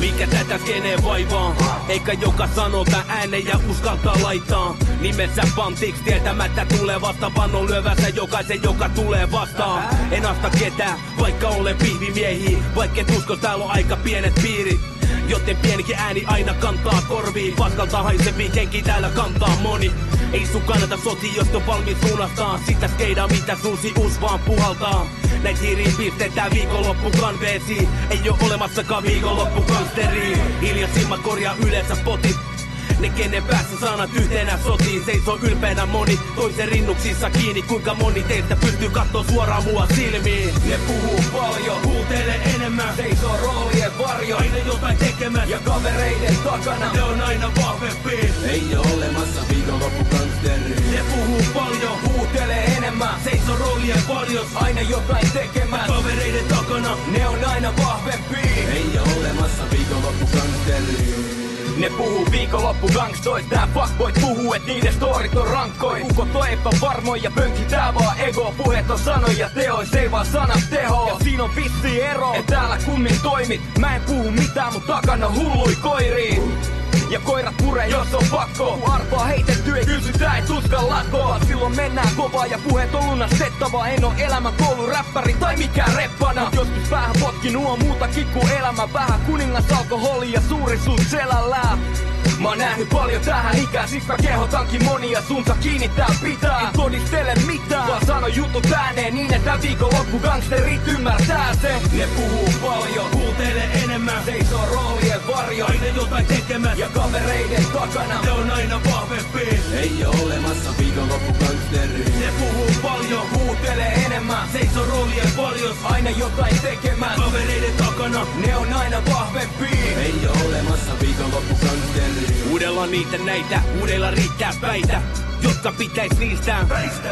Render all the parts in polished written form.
Mikä tätä skenee vaivaa? Eikä joka sanota ääneen ja uskaltaa laittaa nimensä pantiksi tietämättä tulevasta. Vannon lyövänsä jokaisen, joka tulee vastaan. En asta ketään, vaikka olen pihvimiehiä. Vaikka usko, täällä on aika pienet piirit. Joten pienikin ääni aina kantaa korviin. Paskalta haisevii kenki täällä kantaa moni. Ei sun kannata sotia, jos on valmis suunnastaan. Sitä skeidaa mitä suusi us vaan puhaltaa. Näit hiiriin pistetään viikonloppu kanveesiin. Ei oo olemassakaan viikonloppu gangsteria. Hiljaisimmat korjaa yleensä potit. Ne kenen päässä sanat yhtenä sotiin. Seisoo ylpeänä moni toisen rinnuksissa kiinni. Kuinka moni teistä pystyy kattoo suoraan mua silmiin. Ne puhuu paljon, huutelee enemmän. Seisoo roolien varjo, aina jotain tekemään. Ja kavereiden takana ne on aina vahvempi. Ei oo olemassa viikonloppu gangsteri. Ne puhuu paljon, huutelee enemmän. Seisoo roolien varjo, aina jotain tekemään. Kavereiden takana ne on aina vahvempi. Ei oo olemassa viikonloppu gangsteri. Ne puhuu viikonloppu gangstoit, nää fuckboyt puhuu, et niiden storit on rankkoin. Ukot on epävarmoja ja pönkitää vaan ego. Puheet on sanoja teois, ei vaan sanat teho. Ja siinä on vissi ero, et täällä kummin toimit. Mä en puhu mitään, mut takana hullui koirii. Ja koirat puree, jos on pakko. Kun arpaa heitetty, ei kysytä, et uskallatko. Silloin mennään kovaa ja puheet on lunastettavaa. En oo elämän kouluräppäri tai mikään reppana. Mut joskus vähän potkinut on muutakin kuin elämä. Vähän kuningas alkoholi ja suuri suut selällään. Mä oon nähnyt paljon tähän ikään, siksi mä kehotankin monia suunta kiinnittää pitää. En todistele mitään, vaan sano jutut ääneen niin, että viikonloppu gangsterit ymmärtää sen. Ne puhuu paljon, huutelee enemmän. Seisoo roolien varjo, aina jotain tekemään. Ja kavereiden takana ne on aina vahvempi. Ei oo olemassa viikonloppu gangsteri. Ne puhuu paljon, huutelee enemmän. Seisoo roolien varjo, aina jotain tekemään. Kavereiden takana ne on aina vahvempi. Ei oo olemassa viikonloppu gangsteri. Uudella niitä näitä, uudella riittää päitä, jotka pitäis niistä väistä.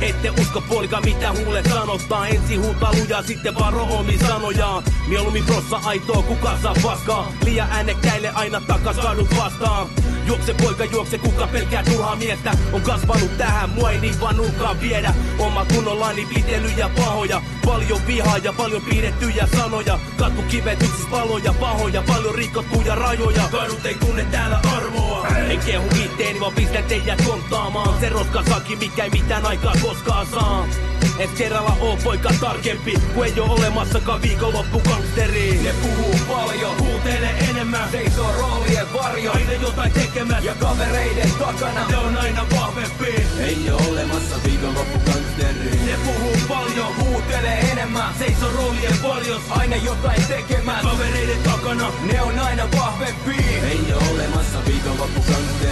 Ette usko puolikaan mitä huulet sanottaa. Ensin huutaa lujaa, sitten varo omi sanojaan. Mieluummin prossa aitoa, kuka saa paskaa. Liian äänekkäille aina takas kadut vastaan. Juokse poika juokse, kuka pelkää turhaa miestä. On kasvanut tähän, mua ei niin vaan nurkkaan viedä. Oma kunnollani pitelyjä pahoja. Paljon vihaa ja paljon piirrettyjä sanoja. Katkukivet yksis paloja pahoja. Paljon rikottuja rajoja. Kadut ei tunne täällä arvoa. En kehu itteeni vaan pistän teidät konttaamaan. Se roskasaki mikä ei mitään aikaa koskaan saa. Et kerralla oo poika tarkempi, kun ei oo olemassakaan viikonloppu gangsteri. Ne puhuu paljon, huutelee enemmän. Seisoo roolien varjo, aina jotain tekemään. Ja kavereiden takana ne on aina vahvempi. Ei oo olemassa viikonloppu gangsteri. Ne puhuu paljon, huutelee enemmän. Seisoo roolien varjo, aina jotain tekemään. Kavereiden takana ne on aina vahvempi. Ei oo olemassa viikonloppu gangsteri.